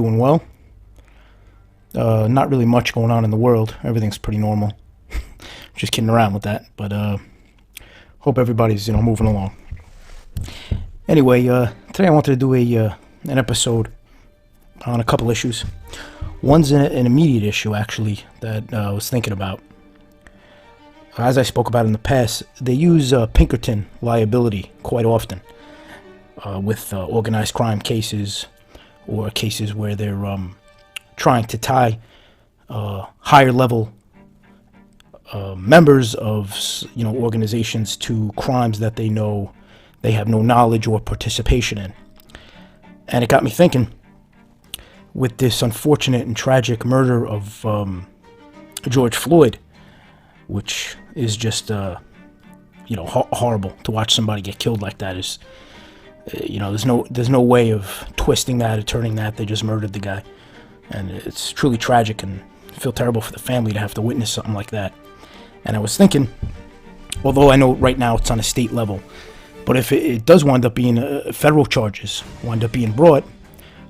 doing well. Not really much going on in the world. Everything's pretty normal. Just kidding around with that, but hope everybody's moving along. Anyway, today I wanted to do an episode on a couple issues. One's an immediate issue, actually, that I was thinking about. As I spoke about in the past, they use Pinkerton liability quite often with organized crime cases or cases where they're trying to tie higher level members of organizations to crimes that they know they have no knowledge or participation in. And it got me thinking, with this unfortunate and tragic murder of George Floyd, which is just horrible to watch somebody get killed like that. Is there's no way of twisting that or turning that. They just murdered the guy, and it's truly tragic, and I feel terrible for the family to have to witness something like that. And I was thinking, although I know right now it's on a state level, but if it does wind up being federal charges wind up being brought,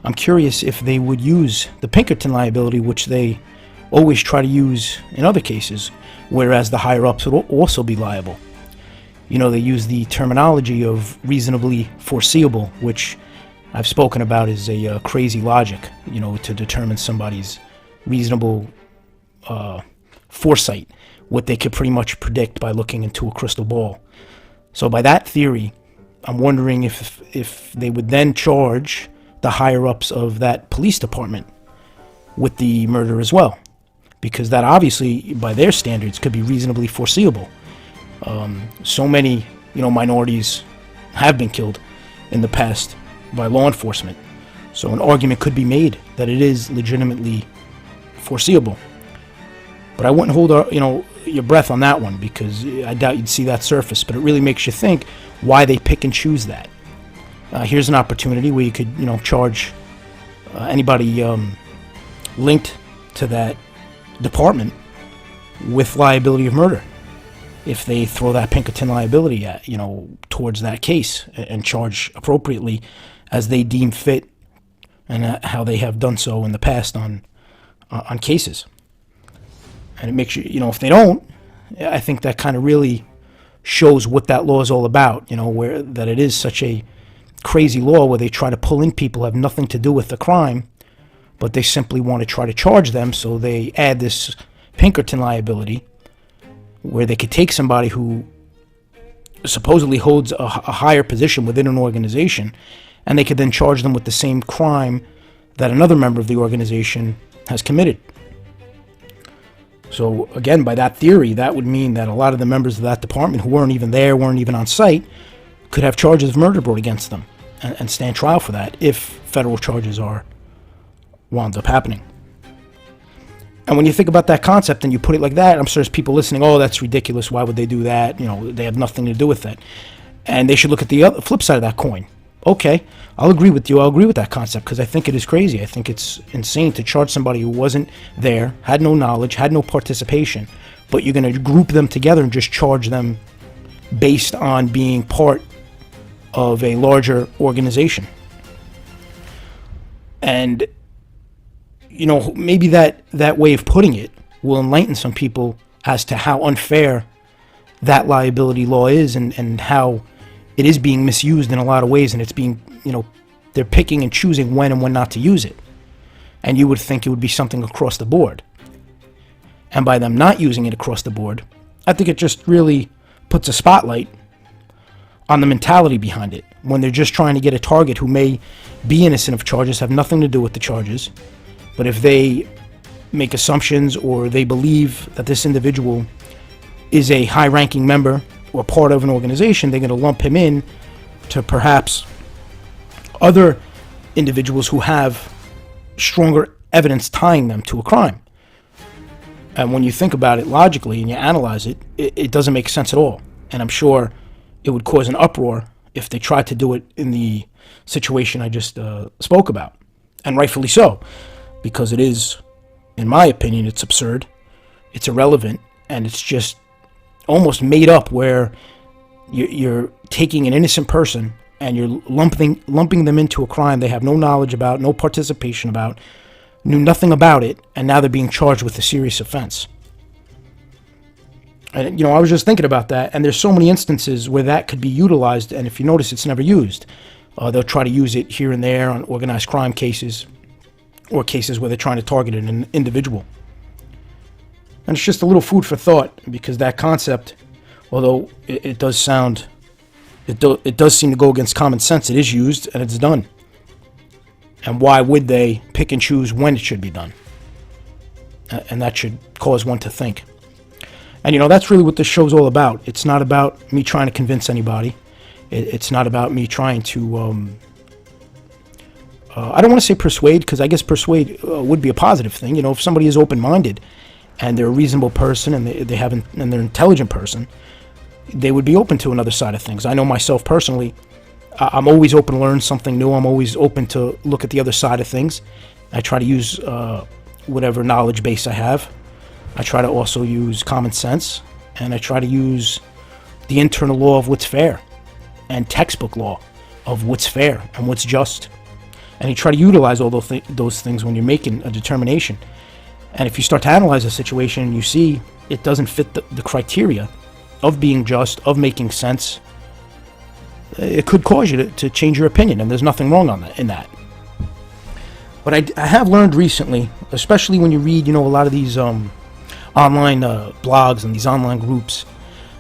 I'm curious if they would use the Pinkerton liability, which they always try to use in other cases, whereas the higher-ups would also be liable. They use the terminology of reasonably foreseeable, which I've spoken about as a crazy logic, to determine somebody's reasonable foresight, what they could pretty much predict by looking into a crystal ball. So by that theory, I'm wondering if they would then charge the higher-ups of that police department with the murder as well, because that obviously, by their standards, could be reasonably foreseeable. So many, minorities have been killed in the past by law enforcement. So an argument could be made that it is legitimately foreseeable. But I wouldn't hold, your breath on that one, because I doubt you'd see that surface. But it really makes you think why they pick and choose that. Here's an opportunity where you could, charge anybody linked to that department with liability of murder, if they throw that Pinkerton liability at towards that case, and charge appropriately as they deem fit, and how they have done so in the past on cases. And it makes you, if they don't, I think that kind of really shows what that law is all about. Where that it is such a crazy law where they try to pull in people who have nothing to do with the crime, but they simply want to try to charge them, so they add this Pinkerton liability where they could take somebody who supposedly holds a higher position within an organization, and they could then charge them with the same crime that another member of the organization has committed. So again, by that theory, that would mean that a lot of the members of that department who weren't even there, weren't even on site, could have charges of murder brought against them and stand trial for that if federal charges winds up happening. And when you think about that concept and you put it like that, I'm sure there's people listening, oh, that's ridiculous, why would they do that? They have nothing to do with that. And they should look at the other flip side of that coin. Okay, I'll agree with you. I'll agree with that concept, because I think it is crazy. I think it's insane to charge somebody who wasn't there, had no knowledge, had no participation, but you're going to group them together and just charge them based on being part of a larger organization. And maybe that way of putting it will enlighten some people as to how unfair that liability law is, and how it is being misused in a lot of ways, and it's being, they're picking and choosing when and when not to use it. And you would think it would be something across the board. And by them not using it across the board, I think it just really puts a spotlight on the mentality behind it, when they're just trying to get a target who may be innocent of charges, have nothing to do with the charges. But if they make assumptions, or they believe that this individual is a high-ranking member or part of an organization, they're going to lump him in to perhaps other individuals who have stronger evidence tying them to a crime. And when you think about it logically and you analyze it, it doesn't make sense at all. And I'm sure it would cause an uproar if they tried to do it in the situation I just spoke about. And rightfully so, because it is, in my opinion, it's absurd, it's irrelevant, and it's just almost made up, where you're taking an innocent person and you're lumping them into a crime they have no knowledge about, no participation about, knew nothing about it, and now they're being charged with a serious offense. And, I was just thinking about that, and there's so many instances where that could be utilized, and if you notice, it's never used. They'll try to use it here and there on organized crime cases, or cases where they're trying to target an individual. And it's just a little food for thought, because that concept, although it does seem to go against common sense, it is used and it's done. And why would they pick and choose when it should be done? And that should cause one to think. And that's really what this show's all about. It's not about me trying to convince anybody. It's not about me trying to I don't want to say persuade, because I guess persuade would be a positive thing. If somebody is open-minded and they're a reasonable person and they're an intelligent person, they would be open to another side of things. I know myself personally, I'm always open to learn something new. I'm always open to look at the other side of things. I try to use whatever knowledge base I have. I try to also use common sense, and I try to use the internal law of what's fair and textbook law of what's fair and what's just. And you try to utilize all those things when you're making a determination. And if you start to analyze a situation and you see it doesn't fit the criteria of being just, of making sense, it could cause you to change your opinion, and there's nothing wrong in that. But I have learned recently, especially when you read, a lot of these online blogs and these online groups,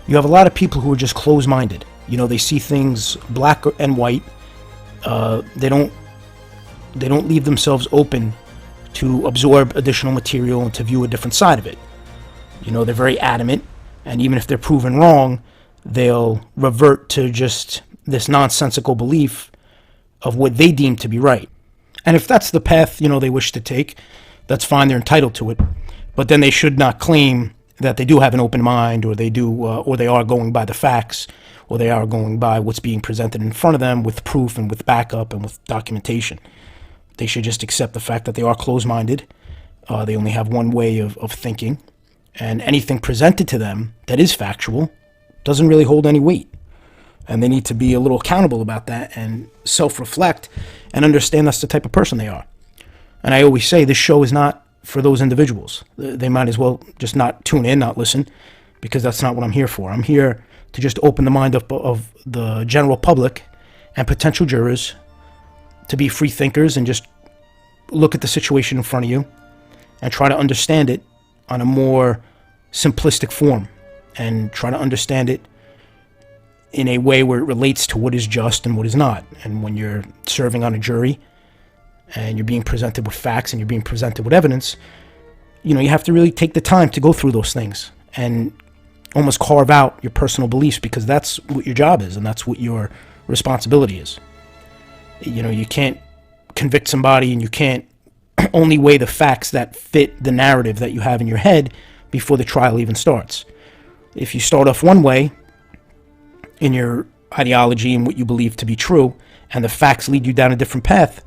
you have a lot of people who are just closed-minded. They see things black and white. They don't leave themselves open to absorb additional material and to view a different side of it. They're very adamant, and even if they're proven wrong, they'll revert to just this nonsensical belief of what they deem to be right. And if that's the path, they wish to take, that's fine, they're entitled to it. But then they should not claim that they do have an open mind, or they are going by the facts, or they are going by what's being presented in front of them with proof and with backup and with documentation. They should just accept the fact that they are closed-minded. They only have one way of thinking, and anything presented to them that is factual doesn't really hold any weight. And they need to be a little accountable about that and self-reflect and understand that's the type of person they are. And I always say this show is not for those individuals. They might as well just not tune in, not listen, because that's not what I'm here for. I'm here to just open the mind of the general public and potential jurors to be free thinkers and just look at the situation in front of you and try to understand it on a more simplistic form, and try to understand it in a way where it relates to what is just and what is not. And when you're serving on a jury and you're being presented with facts and you're being presented with evidence, you have to really take the time to go through those things and almost carve out your personal beliefs, because that's what your job is and that's what your responsibility is. You can't convict somebody, and you can't only weigh the facts that fit the narrative that you have in your head before the trial even starts. If you start off one way in your ideology and what you believe to be true, and the facts lead you down a different path,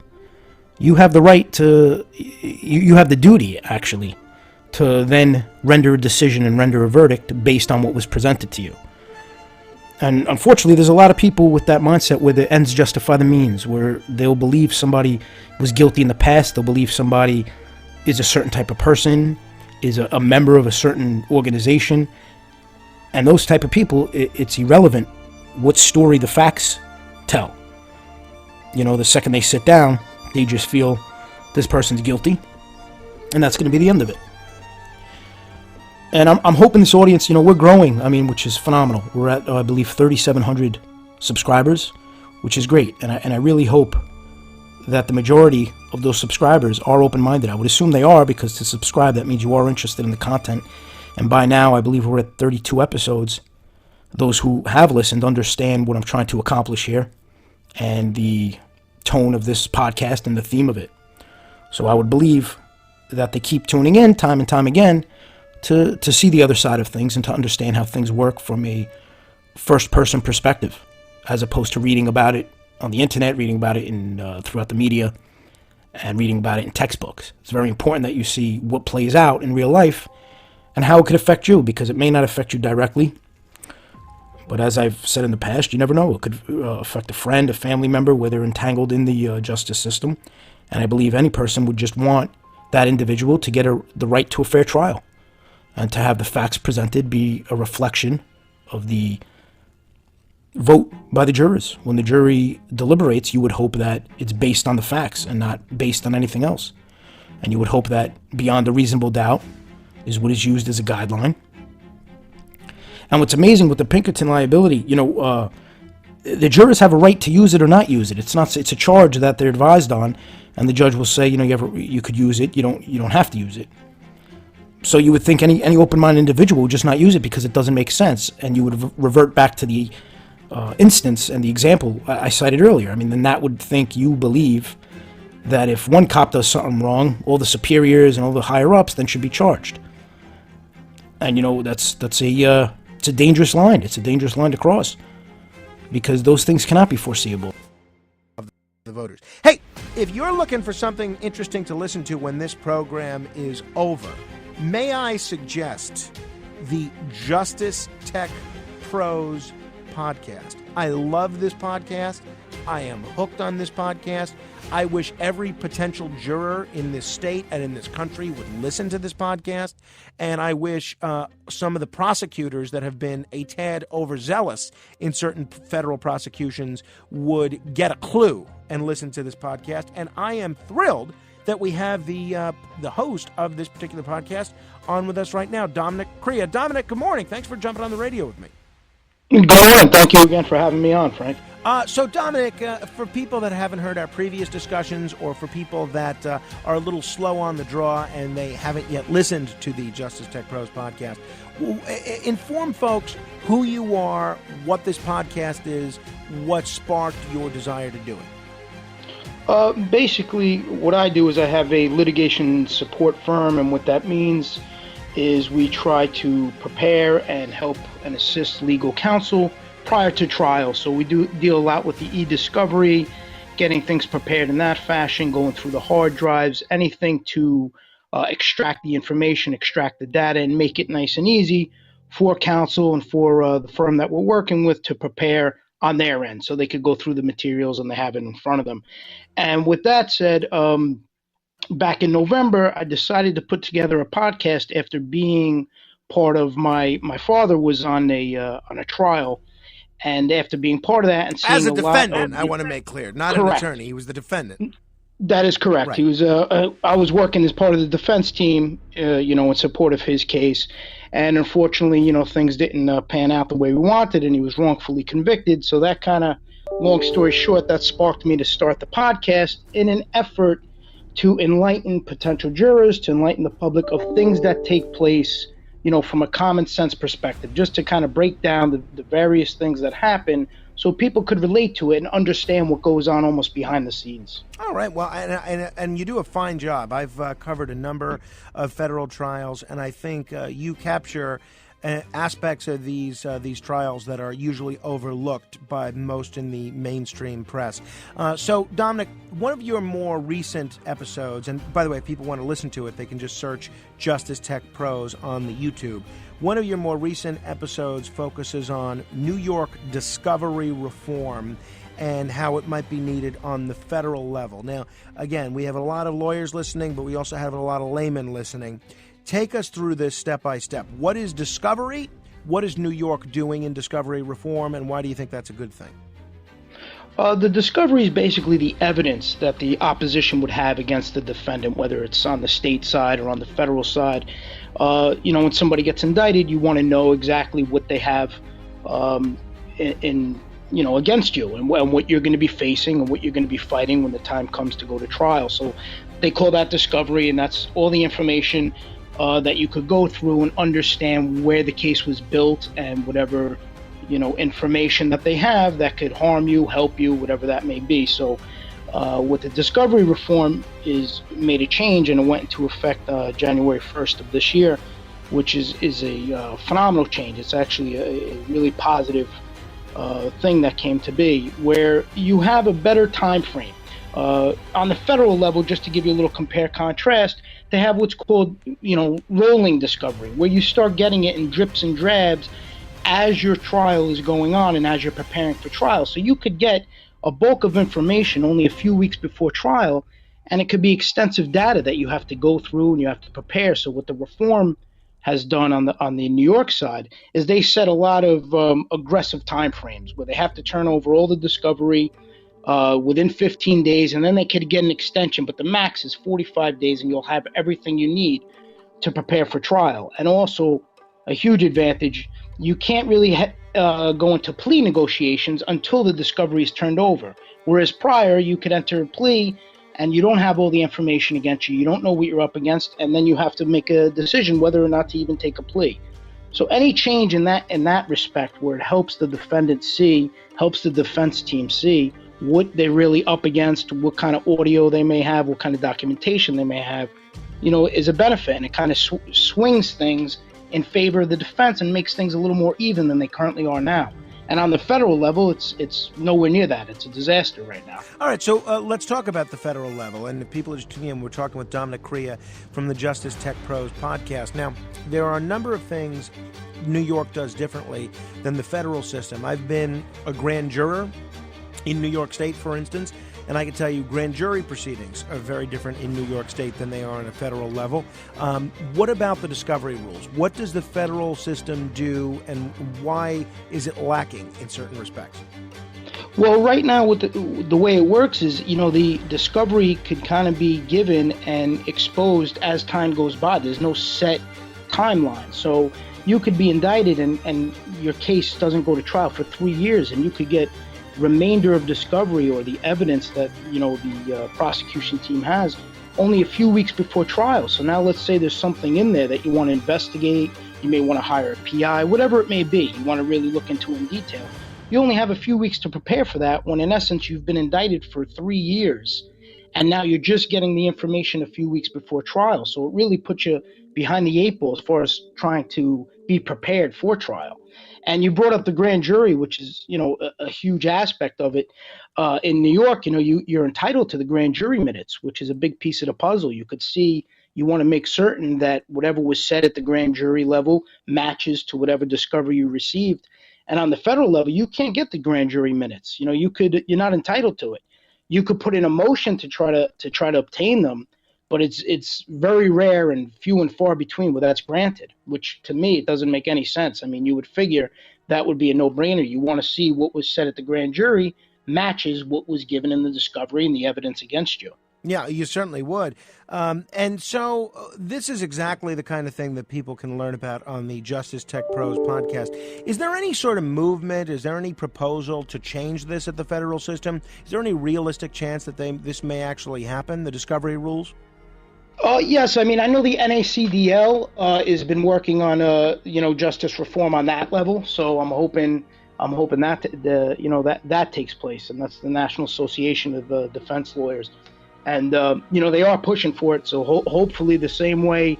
you have the right to, you have the duty, actually, to then render a decision and render a verdict based on what was presented to you. And unfortunately, there's a lot of people with that mindset where the ends justify the means, where they'll believe somebody was guilty in the past, they'll believe somebody is a certain type of person, is a member of a certain organization, and those type of people, it's irrelevant what story the facts tell. The second they sit down, they just feel this person's guilty, and that's going to be the end of it. And I'm hoping this audience, we're growing, which is phenomenal. We're at, I believe, 3,700 subscribers, which is great. And I really hope that the majority of those subscribers are open-minded. I would assume they are, because to subscribe, that means you are interested in the content. And by now, I believe we're at 32 episodes. Those who have listened understand what I'm trying to accomplish here and the tone of this podcast and the theme of it. So I would believe that they keep tuning in time and time again to see the other side of things and to understand how things work from a first-person perspective, as opposed to reading about it on the internet, reading about it throughout the media, and reading about it in textbooks. It's very important that you see what plays out in real life and how it could affect you, because it may not affect you directly, But as I've said in the past, you never know. It could affect a friend, a family member, where they're entangled in the justice system. And I believe any person would just want that individual to get the right to a fair trial and to have the facts presented be a reflection of the vote by the jurors. When the jury deliberates, you would hope that it's based on the facts and not based on anything else. And you would hope that beyond a reasonable doubt is what is used as a guideline. And what's amazing with the Pinkerton liability, the jurors have a right to use it or not use it. It's a charge that they're advised on, and the judge will say, you could use it. You don't have to use it. So you would think any open-minded individual would just not use it because it doesn't make sense, and you would revert back to the instance and the example I cited earlier. I mean, then that would think you believe that if one cop does something wrong, all the superiors and all the higher-ups then should be charged. And it's a dangerous line. It's a dangerous line to cross because those things cannot be foreseeable. The voters. Hey, if you're looking for something interesting to listen to when this program is over, may I suggest the Justice Tech Pros podcast? I love this podcast. I am hooked on this podcast. I wish every potential juror in this state and in this country would listen to this podcast. And I wish some of the prosecutors that have been a tad overzealous in certain federal prosecutions would get a clue and listen to this podcast. And I am thrilled that we have the host of this particular podcast on with us right now, Dominic Crea. Dominic, good morning. Thanks for jumping on the radio with me. Good morning. Thank you again for having me on, Frank. So, Dominic, for people that haven't heard our previous discussions or for people that are a little slow on the draw and they haven't yet listened to the Justice Tech Pros podcast, inform folks who you are, what this podcast is, what sparked your desire to do it. Basically, what I do is I have a litigation support firm, and what that means is we try to prepare and help and assist legal counsel prior to trial. So we do deal a lot with the e-discovery, getting things prepared in that fashion, going through the hard drives, anything to extract the information, extract the data, and make it nice and easy for counsel and for the firm that we're working with to prepare on their end so they could go through the materials and they have it in front of them. And with that said, back in November, I decided to put together a podcast after being part of my father was on a trial, and after being part of that and seeing as a defendant, lot of, I want to make clear, not correct. An attorney. He was the defendant. That is correct. Right. He was. I was working as part of the defense team, in support of his case, and unfortunately, things didn't pan out the way we wanted, and he was wrongfully convicted. So that kind of, long story short, that sparked me to start the podcast in an effort to enlighten potential jurors, to enlighten the public of things that take place, from a common sense perspective, just to kind of break down the various things that happen so people could relate to it and understand what goes on almost behind the scenes. All right. Well, and you do a fine job. I've covered a number of federal trials, and I think you capture aspects of these trials that are usually overlooked by most in the mainstream press. So, Dominic, one of your more recent episodes, and by the way, if people want to listen to it, they can just search Justice Tech Pros on the YouTube. One of your more recent episodes focuses on New York discovery reform and how it might be needed on the federal level. Now, again, we have a lot of lawyers listening, but we also have a lot of laymen listening. Take us through this step by step. What is discovery? What is New York doing in discovery reform, and why do you think that's a good thing? The discovery is basically the evidence that the opposition would have against the defendant, whether it's on the state side or on the federal side. When somebody gets indicted, you want to know exactly what they have against you and what you're going to be facing and what you're going to be fighting when the time comes to go to trial. So they call that discovery, and that's all the information that you could go through and understand where the case was built and whatever, information that they have that could harm you, help you, whatever that may be. So with the discovery reform is made a change, and it went into effect January 1st of this year, which is a phenomenal change. It's actually a really positive thing that came to be, where you have a better time frame. On the federal level, just to give you a little compare-contrast, they have what's called, rolling discovery, where you start getting it in drips and drabs as your trial is going on and as you're preparing for trial. So you could get a bulk of information only a few weeks before trial, and it could be extensive data that you have to go through and you have to prepare. So what the reform has done on the New York side is they set a lot of aggressive timeframes where they have to turn over all the discovery within 15 days, and then they could get an extension, but the max is 45 days, and you'll have everything you need to prepare for trial. And also, a huge advantage, you can't really go into plea negotiations until the discovery is turned over. Whereas prior, you could enter a plea and you don't have all the information against you. You don't know what you're up against, and then you have to make a decision whether or not to even take a plea. So any change in that respect, where it helps the defendant see, helps the defense team see what they're really up against, what kind of audio they may have, what kind of documentation they may have, is a benefit, and it kind of swings things in favor of the defense and makes things a little more even than they currently are now. And on the federal level, it's nowhere near that. It's a disaster right now. All right, so let's talk about the federal level. And if people are just tuning in, we're talking with Dominic Crea from the Justice Tech Pros podcast. Now, there are a number of things New York does differently than the federal system. I've been a grand juror in New York State, for instance, and I can tell you grand jury proceedings are very different in New York State than they are on a federal level. What about the discovery rules? What does the federal system do, and why is it lacking in certain respects? Well, right now, with the way it works is, the discovery could kind of be given and exposed as time goes by. There's no set timeline. So you could be indicted and your case doesn't go to trial for 3 years, and you could get remainder of discovery or the evidence that the prosecution team has only a few weeks before trial. So now let's say there's something in there that you want to investigate, you may want to hire a PI, whatever it may be, you want to really look into in detail. You only have a few weeks to prepare for that, when in essence you've been indicted for 3 years and now you're just getting the information a few weeks before trial. So it really puts you behind the 8 ball as far as trying to be prepared for trial. And you brought up the grand jury, which is, a huge aspect of it. In New York, you're entitled to the grand jury minutes, which is a big piece of the puzzle. You could see, you want to make certain that whatever was said at the grand jury level matches to whatever discovery you received. And on the federal level, you can't get the grand jury minutes. You're not entitled to it. You could put in a motion to try to obtain them, but it's very rare and few and far between where that's granted, which to me, it doesn't make any sense. I mean, you would figure that would be a no-brainer. You want to see what was said at the grand jury matches what was given in the discovery and the evidence against you. Yeah, you certainly would. And so this is exactly the kind of thing that people can learn about on the Justice Tech Pros podcast. Is there any sort of movement? Is there any proposal to change this at the federal system? Is there any realistic chance that this may actually happen, the discovery rules? Yes, I mean, I know the NACDL has been working on justice reform on that level. So I'm hoping that that takes place, and that's the National Association of Defense Lawyers, and they are pushing for it. So hopefully, the same way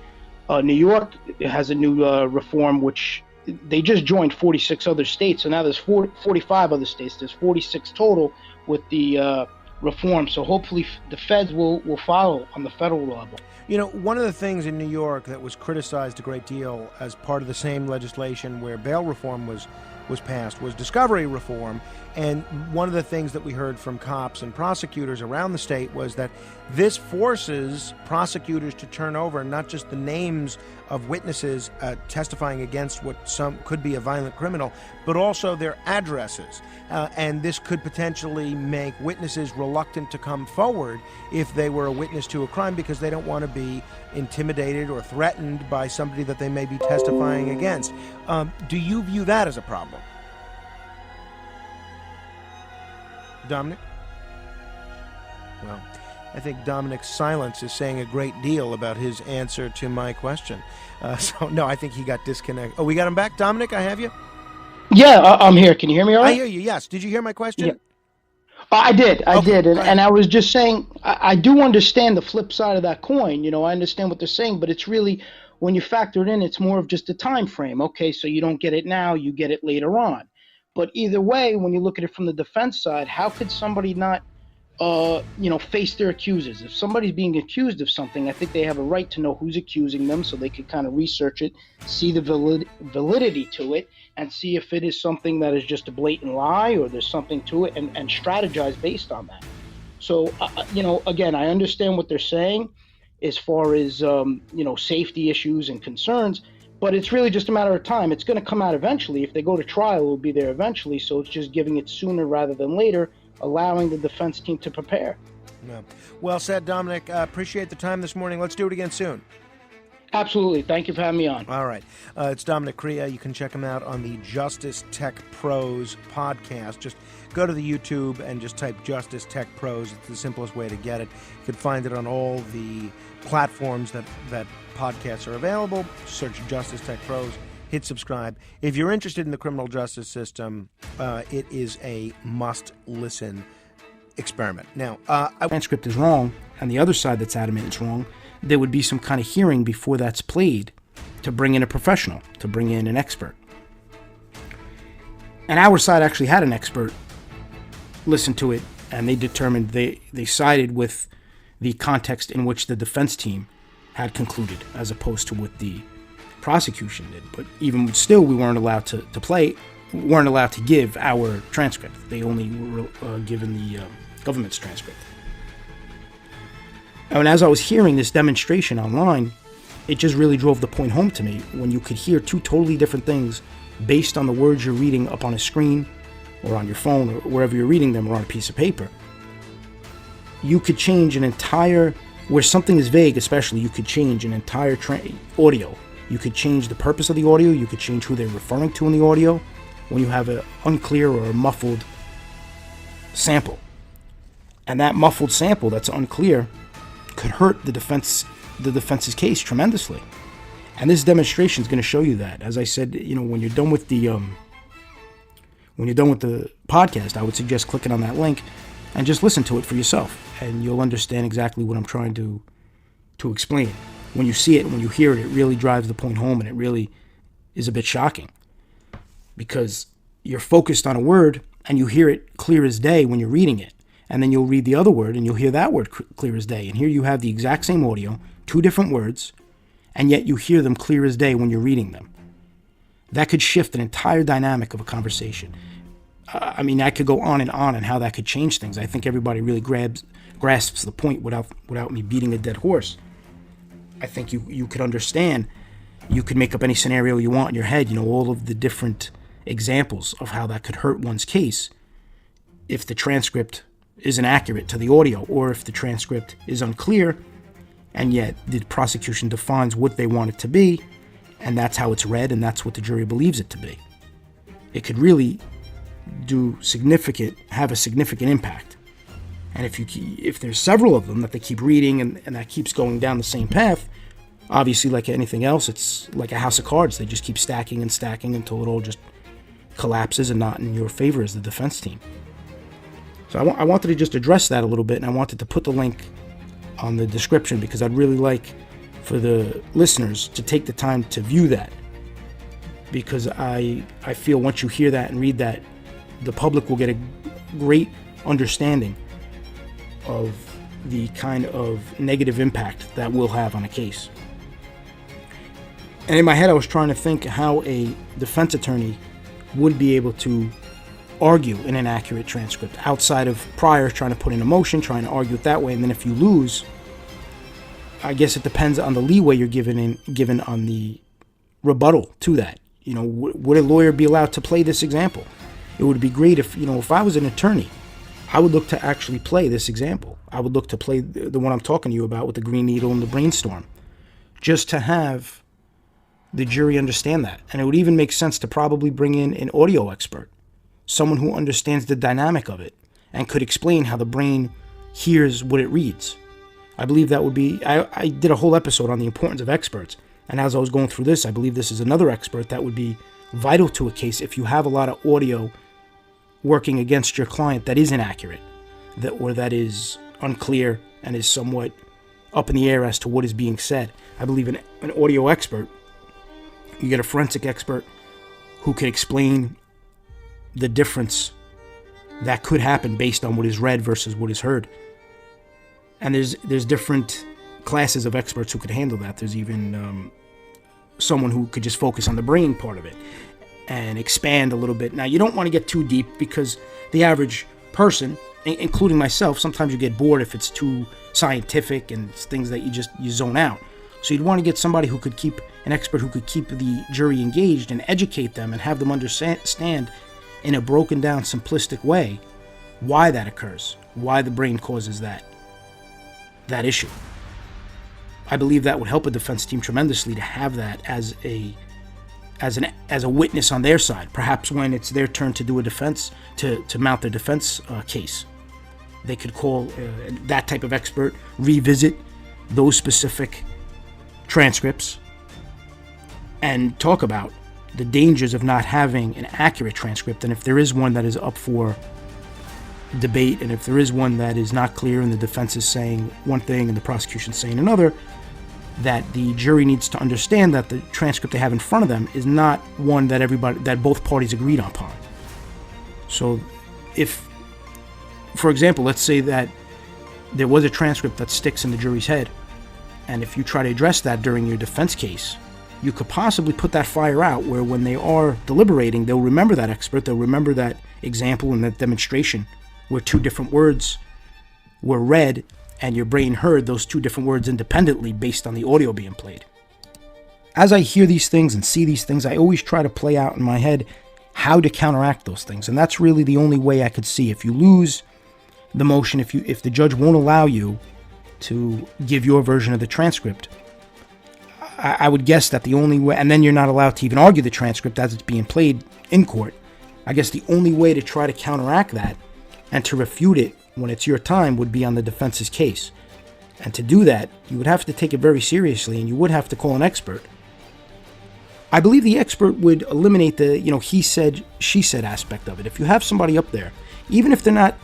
New York has a new reform, which they just joined 46 other states, so now there's 45 other states. There's 46 total with the reform. So hopefully the feds will follow on the federal level. One of the things in New York that was criticized a great deal as part of the same legislation where bail reform was passed was discovery reform. And one of the things that we heard from cops and prosecutors around the state was that this forces prosecutors to turn over not just the names of witnesses testifying against what some could be a violent criminal, but also their addresses. And this could potentially make witnesses reluctant to come forward if they were a witness to a crime because they don't want to be intimidated or threatened by somebody that they may be testifying against. Do you view that as a problem? Dominic? Well, I think Dominic's silence is saying a great deal about his answer to my question. No, I think he got disconnected. Oh, we got him back? Dominic, I have you? Yeah, I'm here. Can you hear me all right? I hear you, yes. Did you hear my question? Yeah. I did. Okay, And I was just saying, I do understand the flip side of that coin. I understand what they're saying, but it's really, when you factor it in, it's more of just a time frame. Okay, so you don't get it now, you get it later on. But either way, when you look at it from the defense side, how could somebody not face their accusers. If somebody's being accused of something, I think they have a right to know who's accusing them, so they could kind of research it, see the validity to it, and see if it is something that is just a blatant lie or there's something to it, and strategize based on that. So, again, I understand what they're saying as far as, safety issues and concerns, but it's really just a matter of time. It's going to come out eventually. If they go to trial, it will be there eventually. So it's just giving it sooner rather than later, allowing the defense team to prepare. Yeah. Well said, Dominic. Appreciate the time this morning. Let's do it again soon. Absolutely. Thank you for having me on. All right. It's Dominic Crea. You can check him out on the Justice Tech Pros podcast. Just go to the YouTube and just type Justice Tech Pros. It's the simplest way to get it. You can find it on all the platforms that podcasts are available. Search Justice Tech Pros. Hit subscribe. If you're interested in the criminal justice system, it is a must-listen experiment. Now, transcript is wrong, and the other side that's adamant it's wrong, there would be some kind of hearing before that's played to bring in a professional, to bring in an expert. And our side actually had an expert listen to it, and they determined they sided with the context in which the defense team had concluded, as opposed to what the prosecution did. But even still, we weren't allowed to weren't allowed to give our transcript. They only were given the government's transcript. And as I was hearing this demonstration online, it just really drove the point home to me when you could hear two totally different things based on the words you're reading up on a screen or on your phone or wherever you're reading them or on a piece of paper. You could change an entire, where something is vague especially, you could change an entire audio. You could change the purpose of the audio, you could change who they're referring to in the audio when you have an unclear or a muffled sample. And that muffled sample that's unclear could hurt the defense's case tremendously. And this demonstration is going to show you that. As I said, when you're done with the podcast, I would suggest clicking on that link and just listen to it for yourself, and you'll understand exactly what I'm trying to explain. When you see it, when you hear it, it really drives the point home, and it really is a bit shocking because you're focused on a word and you hear it clear as day when you're reading it. And then you'll read the other word and you'll hear that word clear as day. And here you have the exact same audio, two different words, and yet you hear them clear as day when you're reading them. That could shift an entire dynamic of a conversation. I could go on and how that could change things. I think everybody really grasps the point without me beating a dead horse. I think you could understand. You could make up any scenario you want in your head, all of the different examples of how that could hurt one's case if the transcript isn't accurate to the audio, or if the transcript is unclear, and yet the prosecution defines what they want it to be, and that's how it's read, and that's what the jury believes it to be. It could really have a significant impact. And if there's several of them that they keep reading and that keeps going down the same path, obviously, like anything else, it's like a house of cards. They just keep stacking and stacking until it all just collapses and not in your favor as the defense team. So I wanted to just address that a little bit, and I wanted to put the link on the description because I'd really like for the listeners to take the time to view that, because I feel once you hear that and read that, the public will get a great understanding of the kind of negative impact that will have on a case. And in my head, I was trying to think how a defense attorney would be able to argue an inaccurate transcript outside of prior trying to put in a motion, trying to argue it that way. And then if you lose, I guess it depends on the leeway you're given on the rebuttal to that. Would a lawyer be allowed to play this example? It would be great if I was an attorney, I would look to actually play this example. I would look to play the one I'm talking to you about with the green needle and the brainstorm, just to have the jury understand that. And it would even make sense to probably bring in an audio expert, someone who understands the dynamic of it and could explain how the brain hears what it reads. I believe that would be, I did a whole episode on the importance of experts. And as I was going through this, I believe this is another expert that would be vital to a case if you have a lot of audio working against your client that is inaccurate, that is unclear and is somewhat up in the air as to what is being said. I believe an audio expert, you get a forensic expert who can explain the difference that could happen based on what is read versus what is heard. And there's different classes of experts who could handle that. There's even someone who could just focus on the brain part of it and expand a little bit. Now, you don't want to get too deep because the average person, including myself, sometimes you get bored if it's too scientific and it's things that you zone out. So you'd want to get somebody an expert who could keep the jury engaged and educate them and have them understand in a broken down, simplistic way why that occurs, why the brain causes that issue. I believe that would help a defense team tremendously to have that as a witness on their side. Perhaps when it's their turn to do a defense, to mount their defense case, they could call that type of expert, revisit those specific transcripts, and talk about the dangers of not having an accurate transcript. And if there is one that is up for debate, and if there is one that is not clear and the defense is saying one thing and the prosecution saying another, that the jury needs to understand that the transcript they have in front of them is not one that both parties agreed upon. So if, for example, let's say that there was a transcript that sticks in the jury's head, and if you try to address that during your defense case, you could possibly put that fire out where when they are deliberating, they'll remember that expert, they'll remember that example and that demonstration where two different words were read and your brain heard those two different words independently based on the audio being played. As I hear these things and see these things, I always try to play out in my head how to counteract those things. And that's really the only way I could see. If you lose the motion, if the judge won't allow you to give your version of the transcript, I would guess that the only way, and then you're not allowed to even argue the transcript as it's being played in court. I guess the only way to try to counteract that and to refute it when it's your time would be on the defense's case. And to do that, you would have to take it very seriously, and you would have to call an expert. I believe the expert would eliminate the, he said, she said aspect of it. If you have somebody up there, even if they're not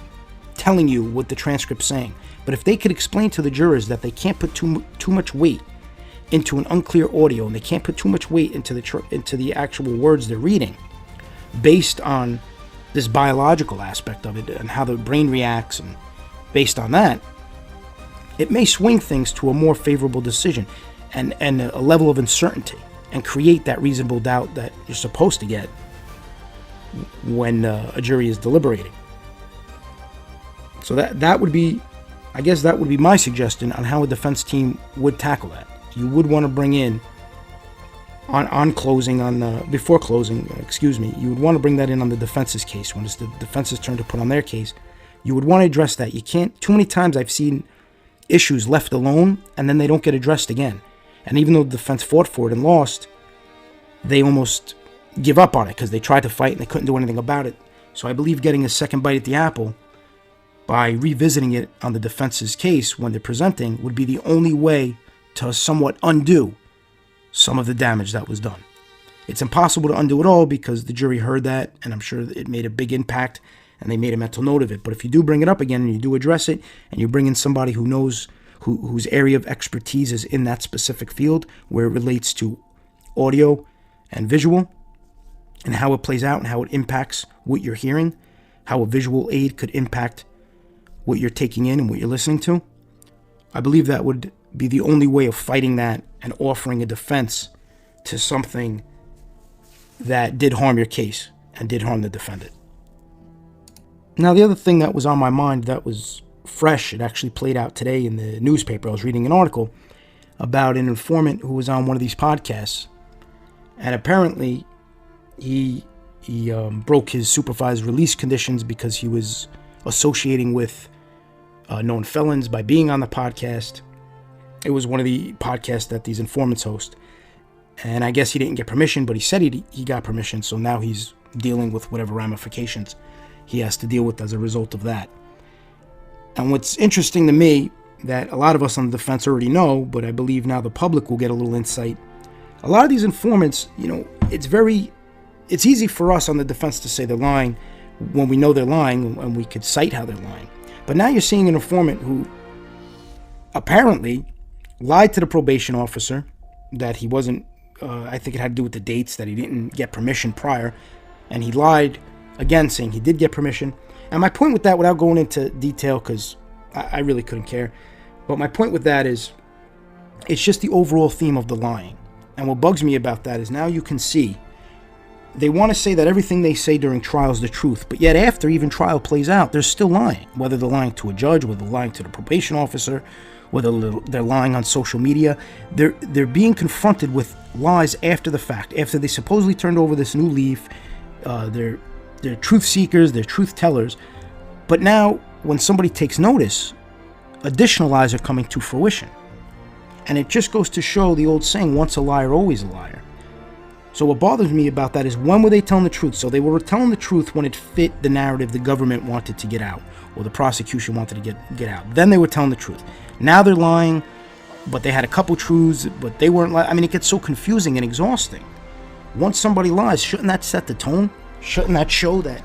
telling you what the transcript's saying, but if they could explain to the jurors that they can't put too much weight into an unclear audio, and they can't put too much weight into the actual words they're reading, based on this biological aspect of it and how the brain reacts, and based on that, it may swing things to a more favorable decision and a level of uncertainty, and create that reasonable doubt that you're supposed to get when a jury is deliberating. So that would be, I guess that would be my suggestion on how a defense team would tackle that. You would want to bring in before closing, you would want to bring that in on the defense's case. When it's the defense's turn to put on their case, you would want to address that. You can't, too many times I've seen issues left alone and then they don't get addressed again. And even though the defense fought for it and lost, they almost give up on it because they tried to fight and they couldn't do anything about it. So I believe getting a second bite at the apple by revisiting it on the defense's case when they're presenting would be the only way to somewhat undo some of the damage that was done. It's impossible to undo it all because the jury heard that, and I'm sure it made a big impact and they made a mental note of it. But if you do bring it up again and you do address it, and you bring in somebody who knows, whose area of expertise is in that specific field where it relates to audio and visual and how it plays out and how it impacts what you're hearing, how a visual aid could impact what you're taking in and what you're listening to, I believe that would be the only way of fighting that and offering a defense to something that did harm your case and did harm the defendant. Now, the other thing that was on my mind that was fresh, it actually played out today in the newspaper. I was reading an article about an informant who was on one of these podcasts, and apparently he broke his supervised release conditions because he was associating with known felons by being on the podcast. It was one of the podcasts that these informants host, and I guess he didn't get permission, but he said he got permission, so now he's dealing with whatever ramifications he has to deal with as a result of that. And what's interesting to me, that a lot of us on the defense already know, but I believe now the public will get a little insight. A lot of these informants, it's easy for us on the defense to say they're lying when we know they're lying and we could cite how they're lying. But now you're seeing an informant who apparently lied to the probation officer that he wasn't, I think it had to do with the dates, that he didn't get permission prior. And he lied again, saying he did get permission. And my point with that, without going into detail, because I really couldn't care, but my point with that is, it's just the overall theme of the lying. And what bugs me about that is now you can see they want to say that everything they say during trial is the truth, but yet after even trial plays out, they're still lying. Whether they're lying to a judge, whether they're lying to the probation officer, whether they're lying on social media, they're being confronted with lies after the fact, after they supposedly turned over this new leaf. They're truth seekers, they're truth tellers. But now, when somebody takes notice, additional lies are coming to fruition. And it just goes to show the old saying, once a liar, always a liar. So what bothers me about that is, when were they telling the truth? So they were telling the truth when it fit the narrative the government wanted to get out, or the prosecution wanted to get out. Then they were telling the truth. Now they're lying, but they had a couple truths, but they weren't lying. I mean, it gets so confusing and exhausting. Once somebody lies, shouldn't that set the tone? Shouldn't that show that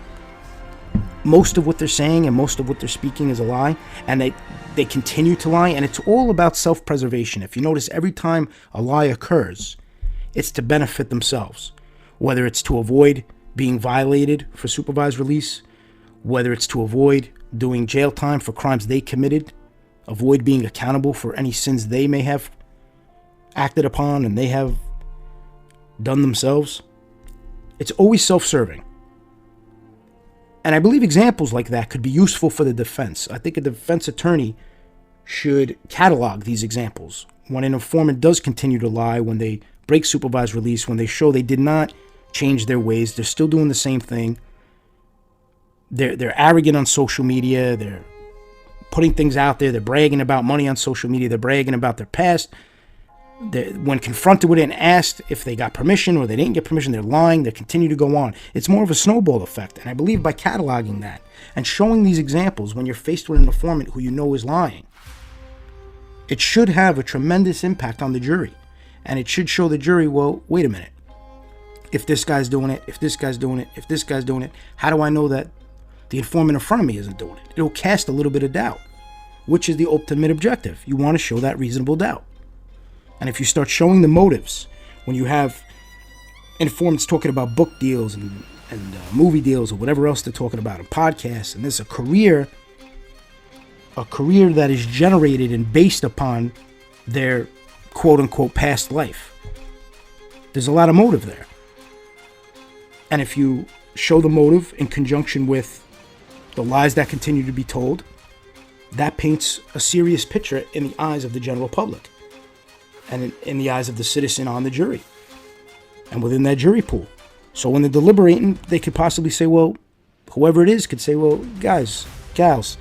most of what they're saying and most of what they're speaking is a lie? And they continue to lie, and it's all about self-preservation. If you notice, every time a lie occurs, it's to benefit themselves. Whether it's to avoid being violated for supervised release, whether it's to avoid doing jail time for crimes they committed, avoid being accountable for any sins they may have acted upon and they have done themselves. It's always self-serving. And I believe examples like that could be useful for the defense. I think a defense attorney should catalog these examples. When an informant does continue to lie, when they break supervised release, when they show they did not change their ways, they're still doing the same thing. They're arrogant on social media, they're putting things out there, they're bragging about money on social media, they're bragging about their past. When confronted with it and asked if they got permission or they didn't get permission, they're lying, they continue to go on. It's more of a snowball effect. And I believe by cataloging that and showing these examples when you're faced with an informant who you know is lying, it should have a tremendous impact on the jury. And it should show the jury, well, wait a minute. If this guy's doing it, if this guy's doing it, if this guy's doing it, how do I know that the informant in front of me isn't doing it? It'll cast a little bit of doubt, which is the ultimate objective. You want to show that reasonable doubt. And if you start showing the motives, when you have informants talking about book deals and movie deals or whatever else they're talking about, and podcasts, and there's a career that is generated and based upon their quote-unquote past life, there's a lot of motive there. And if you show the motive in conjunction with the lies that continue to be told, that paints a serious picture in the eyes of the general public and in the eyes of the citizen on the jury and within that jury pool. So when they're deliberating, they could possibly say, well, whoever it is could say, well, guys, gals,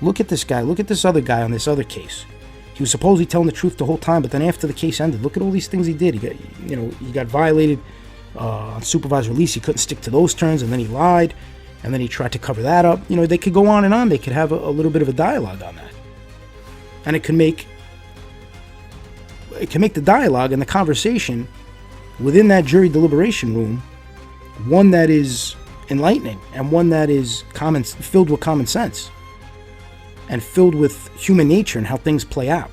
look at this guy, look at this other guy on this other case. He was supposedly telling the truth the whole time, but then after the case ended, look at all these things he did. He got violated on supervised release. He couldn't stick to those terms, and then he lied, and then he tried to cover that up. They could go on and on. They could have a little bit of a dialogue on that, and it can make the dialogue and the conversation within that jury deliberation room one that is enlightening and one that is filled with common sense and filled with human nature and how things play out.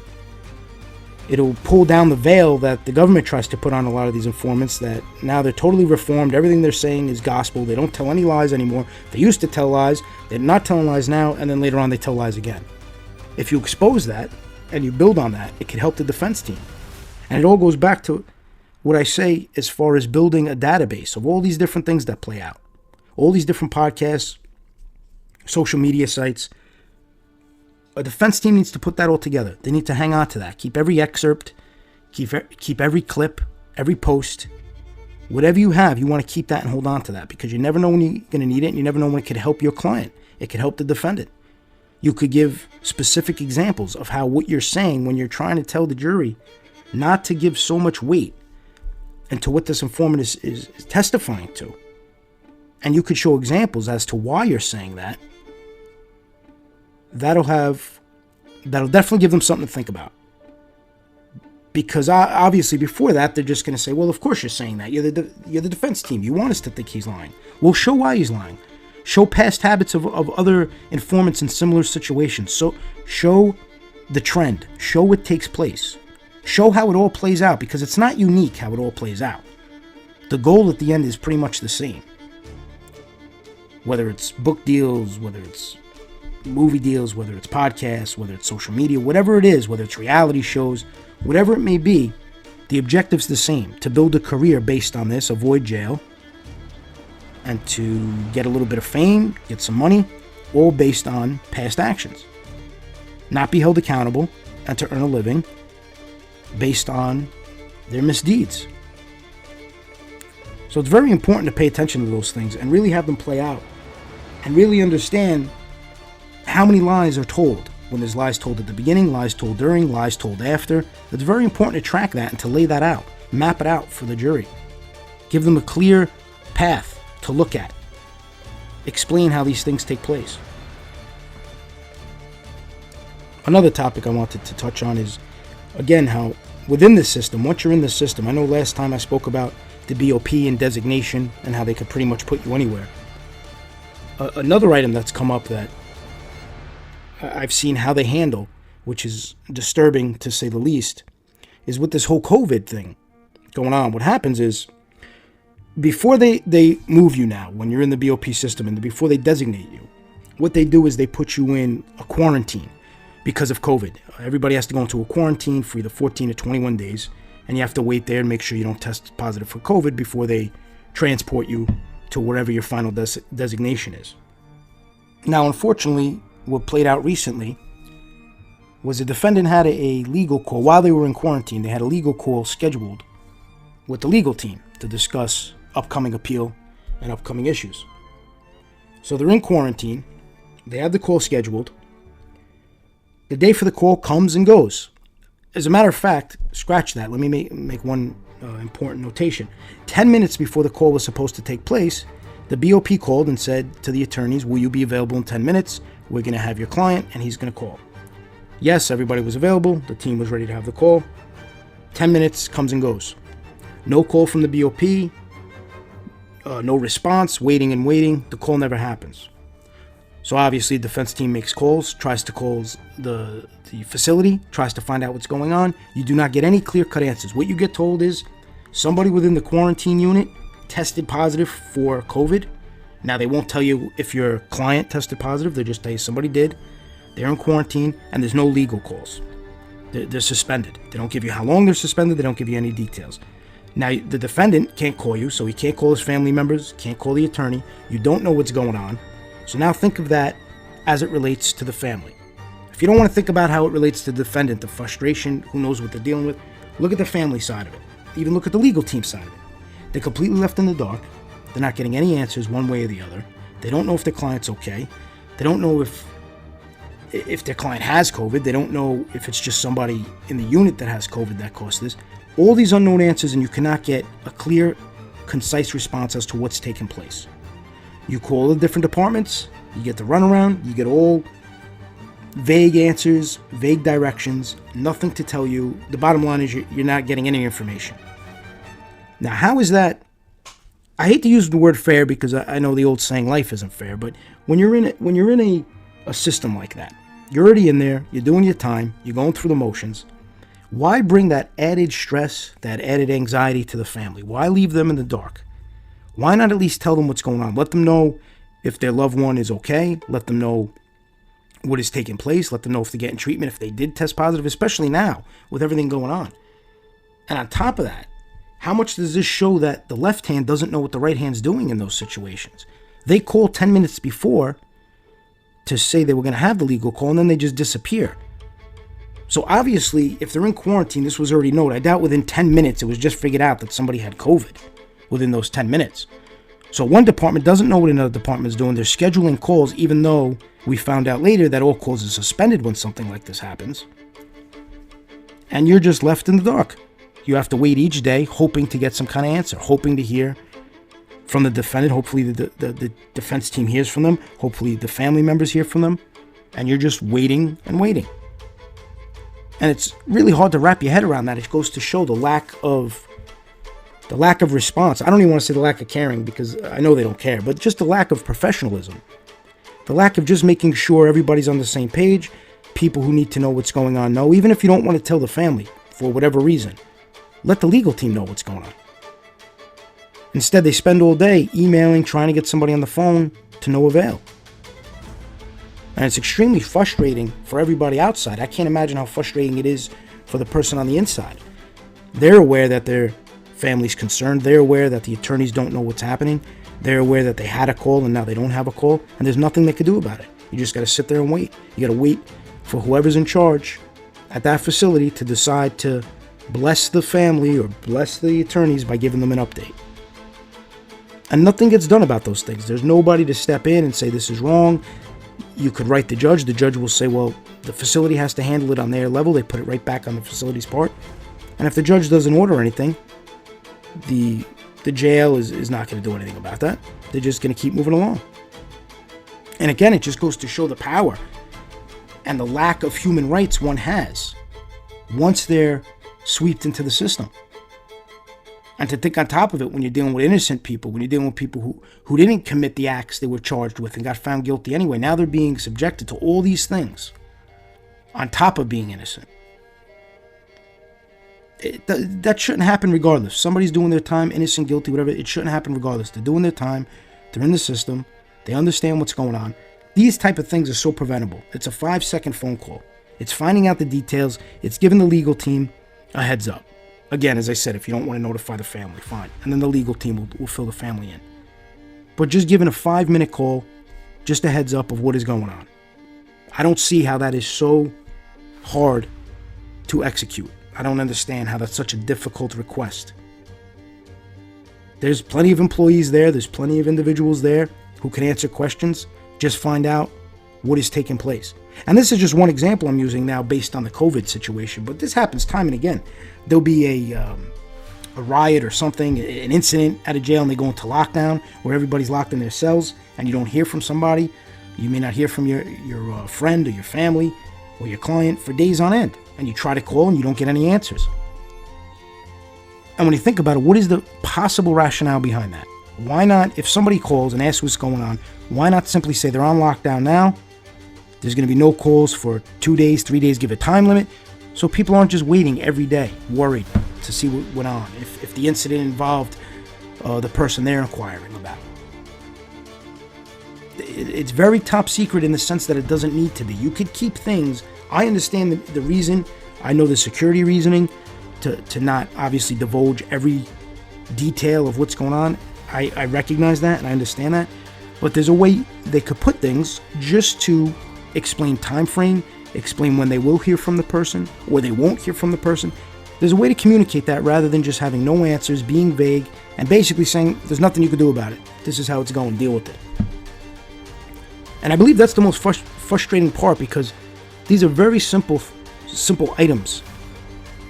It'll pull down the veil that the government tries to put on a lot of these informants, that now they're totally reformed. Everything they're saying is gospel. They don't tell any lies anymore. They used to tell lies. They're not telling lies now, and then later on they tell lies again. If you expose that and you build on that, it can help the defense team. And it all goes back to what I say as far as building a database of all these different things that play out. All these different podcasts, social media sites. A defense team needs to put that all together. They need to hang on to that. Keep every excerpt, keep every clip, every post. Whatever you have, you want to keep that and hold on to that, because you never know when you're going to need it, and you never know when it could help your client. It could help the defendant. You could give specific examples of how what you're saying when you're trying to tell the jury not to give so much weight into what this informant is testifying to. And you could show examples as to why you're saying that. That'll definitely give them something to think about. Because obviously before that, they're just going to say, well, of course you're saying that. You're the defense team. You want us to think he's lying. Well, show why he's lying. Show past habits of other informants in similar situations. So show the trend. Show what takes place. Show how it all plays out, because it's not unique how it all plays out. The goal at the end is pretty much the same. whether it's book deals, whether it's movie deals, whether it's podcasts, whether it's social media, whatever it is, whether it's reality shows, whatever it may be, the objective's the same: to build a career based on this, avoid jail, and to get a little bit of fame, get some money, all based on past actions. Not be held accountable, and to earn a living based on their misdeeds. So it's very important to pay attention to those things and really have them play out and really understand how many lies are told. When there's lies told at the beginning, lies told during, lies told after. It's very important to track that and to lay that out, map it out for the jury. Give them a clear path to look at. Explain how these things take place. Another topic I wanted to touch on is, again, how within the system, once you're in the system, I know last time I spoke about the BOP and designation and how they could pretty much put you anywhere. Another item that's come up that I've seen how they handle, which is disturbing to say the least, is with this whole COVID thing going on. What happens is, before they move you now, when you're in the BOP system, and before they designate you, what they do is they put you in a quarantine because of COVID. Everybody has to go into a quarantine for either 14 to 21 days, and you have to wait there and make sure you don't test positive for COVID before they transport you to wherever your final designation is. Now, unfortunately, what played out recently was a defendant had a legal call while they were in quarantine. They had a legal call scheduled with the legal team to discuss upcoming appeal and upcoming issues. So they're in quarantine. They have the call scheduled. The day for the call comes and goes. As a matter of fact, scratch that. Let me make one important notation. 10 minutes before the call was supposed to take place, the BOP called and said to the attorneys, will you be available in 10 minutes? We're going to have your client and he's going to call. Yes, everybody was available. The team was ready to have the call. 10 minutes comes and goes. No call from the BOP. No response. Waiting and waiting. The call never happens. So obviously the defense team makes calls, tries to call the facility, tries to find out what's going on. You do not get any clear-cut answers. What you get told is somebody within the quarantine unit tested positive for COVID. Now, they won't tell you if your client tested positive. They'll just tell you somebody did. They're in quarantine, and there's no legal calls. They're suspended. They don't give you how long they're suspended. They don't give you any details. Now, the defendant can't call you, so he can't call his family members, can't call the attorney. You don't know what's going on. So now think of that as it relates to the family. If you don't want to think about how it relates to the defendant, the frustration, who knows what they're dealing with, look at the family side of it. Even look at the legal team side of it. They're completely left in the dark. They're not getting any answers one way or the other. They don't know if their client's okay. They don't know if their client has COVID. They don't know if it's just somebody in the unit that has COVID that caused this. All these unknown answers, and you cannot get a clear, concise response as to what's taking place. You call the different departments, you get the runaround, you get all vague answers, vague directions, nothing to tell you. The bottom line is you're not getting any information. Now, how is that? I hate to use the word fair because I know the old saying, life isn't fair, but when you're in a system like that, you're already in there, you're doing your time, you're going through the motions. Why bring that added stress, that added anxiety to the family? Why leave them in the dark? Why not at least tell them what's going on? Let them know if their loved one is okay. Let them know what is taking place. Let them know if they're getting treatment, if they did test positive, especially now with everything going on. And on top of that, how much does this show that the left hand doesn't know what the right hand's doing in those situations? They call 10 minutes before to say they were going to have the legal call, and then they just disappear. So obviously, if they're in quarantine, this was already known. I doubt within 10 minutes it was just figured out that somebody had COVID within those 10 minutes. So one department doesn't know what another department is doing. They're scheduling calls, even though we found out later that all calls are suspended when something like this happens. And you're just left in the dark. You have to wait each day, hoping to get some kind of answer, hoping to hear from the defendant. Hopefully the defense team hears from them. Hopefully the family members hear from them. And you're just waiting and waiting. And it's really hard to wrap your head around that. It goes to show the lack of response. I don't even want to say the lack of caring, because I know they don't care, but just the lack of professionalism. The lack of just making sure everybody's on the same page. People who need to know what's going on know, even if you don't want to tell the family for whatever reason. Let the legal team know what's going on. Instead, they spend all day emailing, trying to get somebody on the phone, to no avail. And it's extremely frustrating for everybody outside. I can't imagine how frustrating it is for the person on the inside. They're aware that their family's concerned. They're aware that the attorneys don't know what's happening. They're aware that they had a call and now they don't have a call, and there's nothing they can do about it. You just got to sit there and wait. You got to wait for whoever's in charge at that facility to decide to bless the family or bless the attorneys by giving them an update. And nothing gets done about those things. There's nobody to step in and say this is wrong. You could write the judge. The judge will say, well, the facility has to handle it on their level. They put it right back on the facility's part. And if the judge doesn't order anything, the jail is not going to do anything about that. They're just going to keep moving along. And again, it just goes to show the power and the lack of human rights one has once they're swept into the system. And to think on top of it, when you're dealing with innocent people, when you're dealing with people who didn't commit the acts they were charged with and got found guilty anyway, now they're being subjected to all these things on top of being innocent. That shouldn't happen regardless. Somebody's doing their time, innocent, guilty, whatever. It shouldn't happen regardless. They're doing their time. They're in the system. They understand what's going on. These type of things are so preventable. It's a 5-second phone call. It's finding out the details. It's giving the legal team a heads up. Again, as I said, if you don't want to notify the family, fine. And then the legal team will fill the family in. But just giving a 5-minute call, just a heads up of what is going on. I don't see how that is so hard to execute. I don't understand how that's such a difficult request. There's plenty of employees there. There's plenty of individuals there who can answer questions. Just find out what is taking place. And this is just one example I'm using now based on the COVID situation, but this happens time and again. There'll be a riot or something, an incident at a jail, and they go into lockdown where everybody's locked in their cells and you don't hear from somebody. You may not hear from your friend or your family or your client for days on end, and you try to call and you don't get any answers. And when you think about it, what is the possible rationale behind that? Why not, if somebody calls and asks what's going on, why not simply say they're on lockdown now? There's going to be no calls for 2 days, 3 days, give a time limit, so people aren't just waiting every day, worried to see what went on, if the incident involved the person they're inquiring about. It's very top secret in the sense that it doesn't need to be. You could keep things. I understand the reason. I know the security reasoning to not obviously divulge every detail of what's going on. I recognize that and I understand that. But there's a way they could put things just to explain time frame, explain when they will hear from the person or they won't hear from the person. There's a way to communicate that rather than just having no answers, being vague, and basically saying there's nothing you can do about it. This is how it's going, deal with it. And I believe that's the most frustrating part, because these are very simple items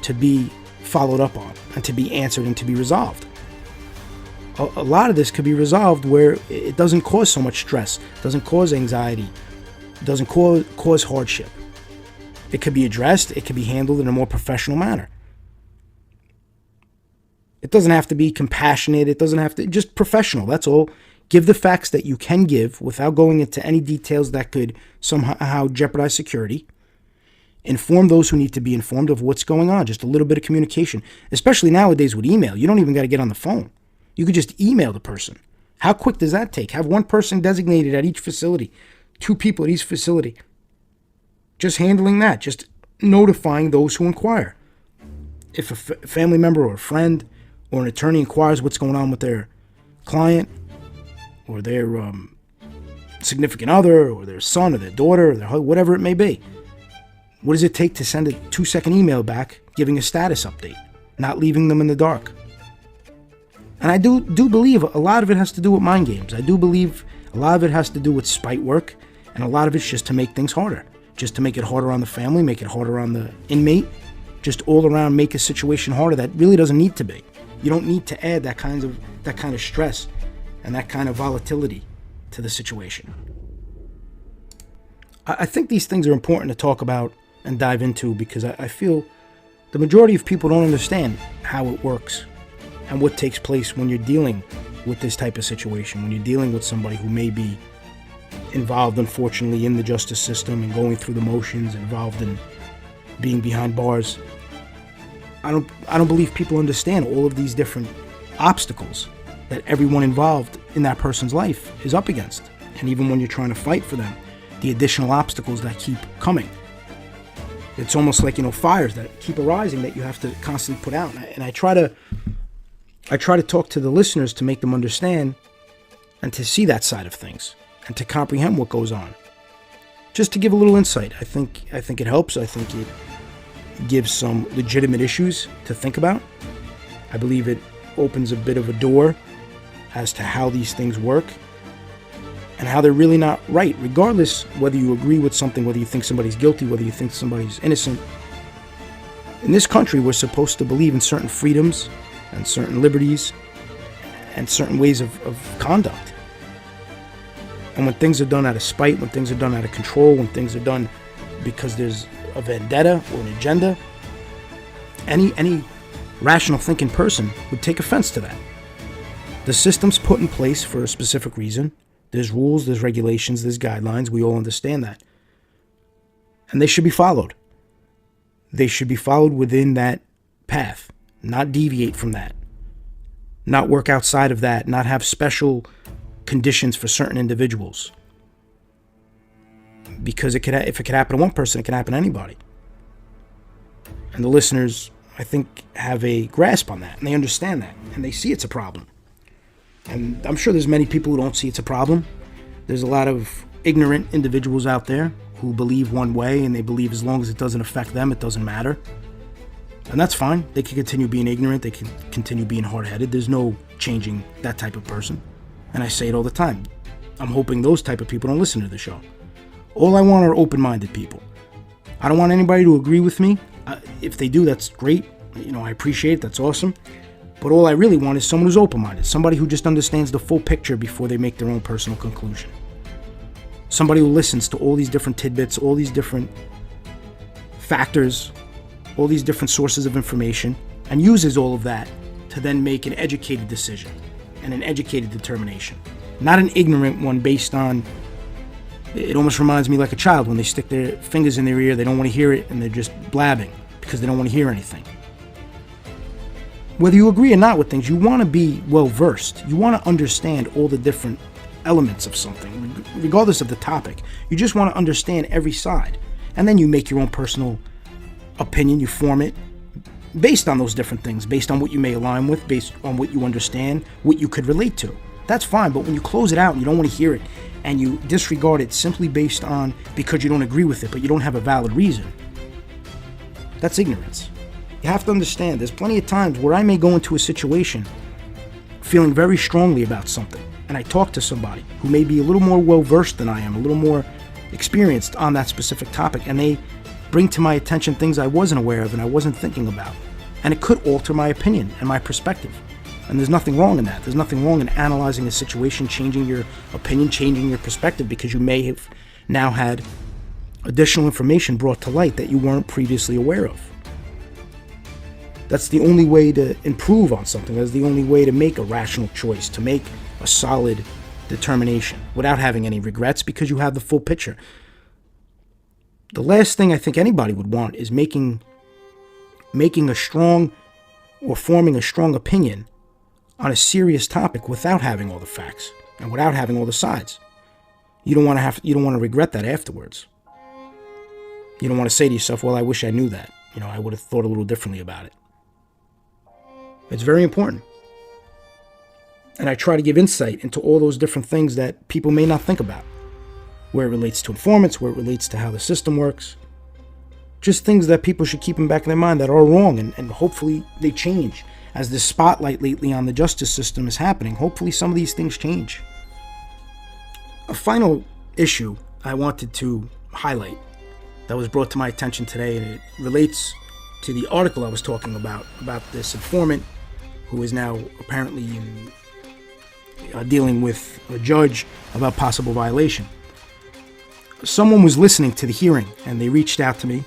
to be followed up on and to be answered and to be resolved. A lot of this could be resolved where it doesn't cause so much stress, doesn't cause anxiety, doesn't cause hardship. It could be addressed, it could be handled in a more professional manner. It doesn't have to be compassionate, it doesn't have to, just professional, that's all. Give the facts that you can give without going into any details that could somehow jeopardize security. Inform those who need to be informed of what's going on. Just a little bit of communication, especially nowadays with email. You don't even got to get on the phone. You could just email the person. How quick does that take? Have one person designated at each facility, 2 people at each facility. Just handling that, just notifying those who inquire. If a family member or a friend or an attorney inquires what's going on with their client, or their significant other, or their son, or their daughter, or their whatever it may be. What does it take to send a 2-second email back giving a status update, not leaving them in the dark? And I do believe a lot of it has to do with mind games. I do believe a lot of it has to do with spite work, and a lot of it's just to make things harder. Just to make it harder on the family, make it harder on the inmate, just all around make a situation harder that really doesn't need to be. You don't need to add that kind of stress and that kind of volatility to the situation. I think these things are important to talk about and dive into, because I feel the majority of people don't understand how it works and what takes place when you're dealing with this type of situation, when you're dealing with somebody who may be involved, unfortunately, in the justice system and going through the motions, involved in being behind bars. I don't believe people understand all of these different obstacles that everyone involved in that person's life is up against. And even when you're trying to fight for them, the additional obstacles that keep coming. It's almost like, fires that keep arising that you have to constantly put out. And I try to talk to the listeners to make them understand and to see that side of things and to comprehend what goes on. Just to give a little insight. I think it helps. I think it gives some legitimate issues to think about. I believe it opens a bit of a door as to how these things work and how they're really not right, regardless whether you agree with something, whether you think somebody's guilty, whether you think somebody's innocent. In this country, we're supposed to believe in certain freedoms and certain liberties and certain ways of conduct. And when things are done out of spite, when things are done out of control, when things are done because there's a vendetta or an agenda, any rational thinking person would take offense to that. The system's put in place for a specific reason. There's rules, there's regulations, there's guidelines. We all understand that. And they should be followed. They should be followed within that path, not deviate from that, not work outside of that, not have special conditions for certain individuals. Because if it could happen to one person, it can happen to anybody. And the listeners, I think, have a grasp on that, and they understand that, and they see it's a problem. And I'm sure there's many people who don't see it's a problem. There's a lot of ignorant individuals out there who believe one way, and they believe as long as it doesn't affect them, it doesn't matter. And that's fine. They can continue being ignorant. They can continue being hard-headed. There's no changing that type of person. And I say it all the time. I'm hoping those type of people don't listen to the show. All I want are open-minded people. I don't want anybody to agree with me. If they do, that's great. I appreciate it. That's awesome. But all I really want is someone who's open-minded. Somebody who just understands the full picture before they make their own personal conclusion. Somebody who listens to all these different tidbits, all these different factors, all these different sources of information, and uses all of that to then make an educated decision and an educated determination. Not an ignorant one based on, it almost reminds me like a child when they stick their fingers in their ear, they don't want to hear it, and they're just blabbing because they don't want to hear anything. Whether you agree or not with things, you want to be well-versed. You want to understand all the different elements of something, regardless of the topic. You just want to understand every side. And then you make your own personal opinion, you form it based on those different things, based on what you may align with, based on what you understand, what you could relate to. That's fine, but when you close it out and you don't want to hear it, and you disregard it simply based on because you don't agree with it, but you don't have a valid reason, that's ignorance. You have to understand, there's plenty of times where I may go into a situation feeling very strongly about something, and I talk to somebody who may be a little more well-versed than I am, a little more experienced on that specific topic, and they bring to my attention things I wasn't aware of and I wasn't thinking about. And it could alter my opinion and my perspective. And there's nothing wrong in that. There's nothing wrong in analyzing a situation, changing your opinion, changing your perspective, because you may have now had additional information brought to light that you weren't previously aware of. That's the only way to improve on something. That's the only way to make a rational choice, to make a solid determination without having any regrets, because you have the full picture. The last thing I think anybody would want is making a strong or forming a strong opinion on a serious topic without having all the facts and without having all the sides. You don't want to regret that afterwards. You don't want to say to yourself, well, I wish I knew that. I would have thought a little differently about it. It's very important. And I try to give insight into all those different things that people may not think about, where it relates to informants, where it relates to how the system works. Just things that people should keep in the back of their mind that are wrong, and hopefully they change. As the spotlight lately on the justice system is happening, hopefully some of these things change. A final issue I wanted to highlight that was brought to my attention today, and it relates to the article I was talking about this informant who is now apparently dealing with a judge about possible violation. Someone was listening to the hearing, and they reached out to me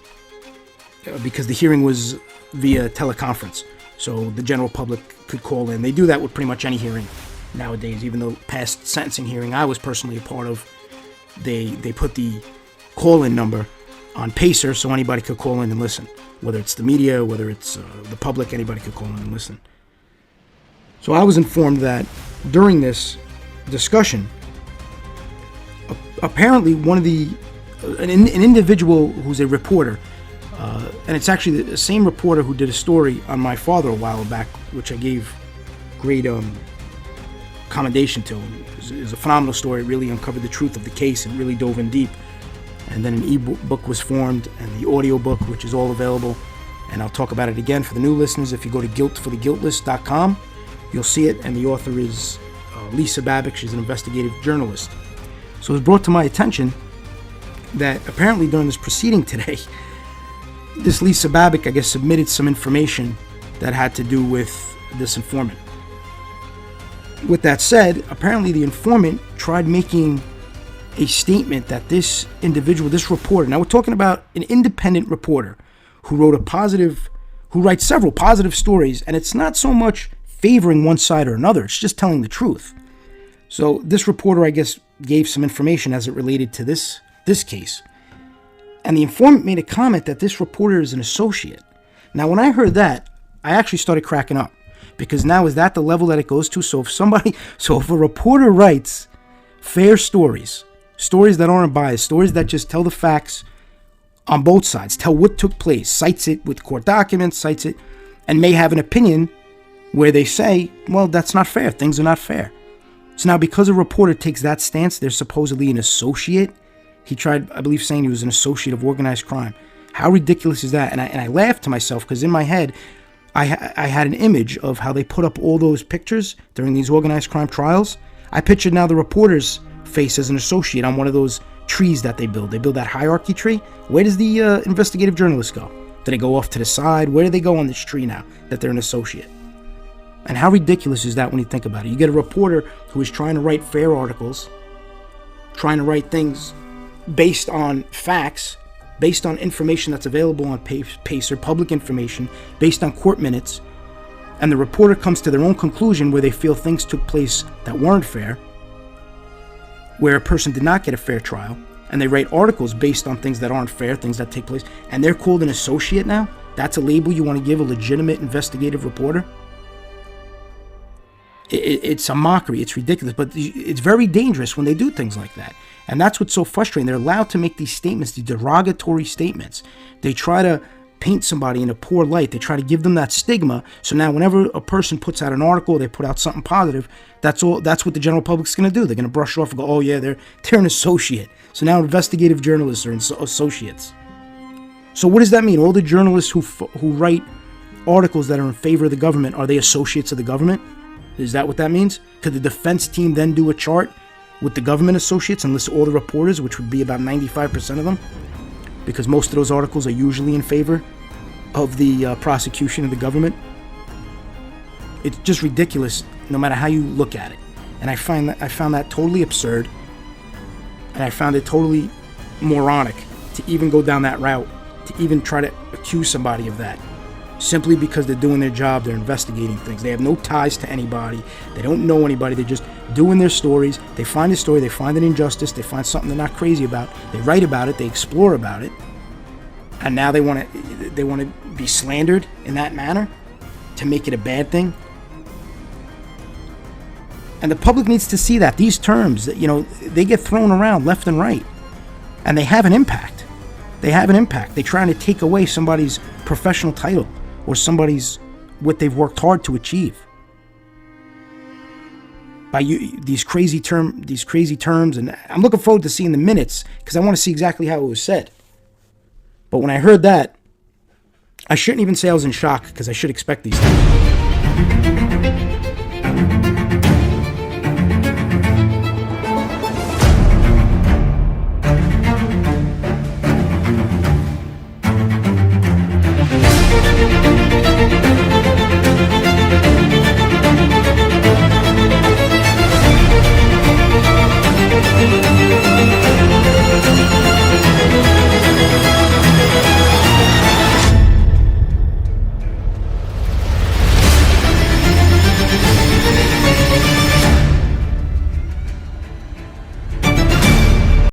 because the hearing was via teleconference, so the general public could call in. They do that with pretty much any hearing nowadays, even though past sentencing hearing I was personally a part of, they put the call-in number on Pacer so anybody could call in and listen. Whether it's the media, whether it's the public, anybody could call in and listen. So I was informed that during this discussion, apparently an individual who's a reporter, and it's actually the same reporter who did a story on my father a while back, which I gave great commendation to. It was a phenomenal story. It really uncovered the truth of the case and really dove in deep. And then an e-book was formed, and the audio book, which is all available. And I'll talk about it again for the new listeners. If you go to guiltfortheguiltless.com, you'll see it. And the author is Lisa Babick. She's an investigative journalist. So it was brought to my attention that apparently during this proceeding today, this Lisa Babick, I guess, submitted some information that had to do with this informant. With that said, apparently the informant tried making a statement that this individual, this reporter, now we're talking about an independent reporter who writes several positive stories, and it's not so much favoring one side or another, it's just telling the truth. So this reporter, I guess, gave some information as it related to this case. And the informant made a comment that this reporter is an associate. Now, when I heard that, I actually started cracking up, because now is that the level that it goes to? So if a reporter writes fair stories that aren't biased, stories that just tell the facts on both sides, tell what took place, cites it with court documents, cites it, and may have an opinion where they say, well, that's not fair, things are not fair. So now because a reporter takes that stance, they're supposedly an associate. He tried, I believe, saying he was an associate of organized crime. How ridiculous is that? And I laughed to myself, because in my head, I had an image of how they put up all those pictures during these organized crime trials. I pictured now the reporter's face as an associate on one of those trees that they build. They build that hierarchy tree. Where does the investigative journalist go? Do they go off to the side? Where do they go on this tree now that they're an associate? And how ridiculous is that when you think about it? You get a reporter who is trying to write fair articles, trying to write things based on facts, based on information that's available on PACER, public information, based on court minutes, and the reporter comes to their own conclusion where they feel things took place that weren't fair, where a person did not get a fair trial, and they write articles based on things that aren't fair, things that take place, and they're called an associate now? That's a label you want to give a legitimate investigative reporter? It's a mockery, it's ridiculous, but it's very dangerous when they do things like that. And that's what's so frustrating. They're allowed to make these statements, these derogatory statements. They try to paint somebody in a poor light. They try to give them that stigma. So now whenever a person puts out an article, they put out something positive, that's what the general public's going to do. They're going to brush it off and go, oh yeah, they're an associate. So now investigative journalists are associates. So what does that mean? All the journalists who write articles that are in favor of the government, are they associates of the government? Is that what that means? Could the defense team then do a chart with the government associates and list all the reporters, which would be about 95% of them? Because most of those articles are usually in favor of the prosecution of the government. It's just ridiculous, no matter how you look at it. And I found that totally absurd, and I found it totally moronic to even go down that route, to even try to accuse somebody of that. Simply because they're doing their job, they're investigating things. They have no ties to anybody. They don't know anybody. They're just doing their stories. They find a story, they find an injustice, they find something they're not crazy about. They write about it, they explore about it. And now they want to be slandered in that manner to make it a bad thing. And the public needs to see that these terms, they get thrown around left and right, and they have an impact. They're trying to take away somebody's professional title or somebody's what they've worked hard to achieve by these crazy terms. And I'm looking forward to seeing the minutes, because I want to see exactly how it was said. But when I heard that, I shouldn't even say I was in shock, because I should expect these things.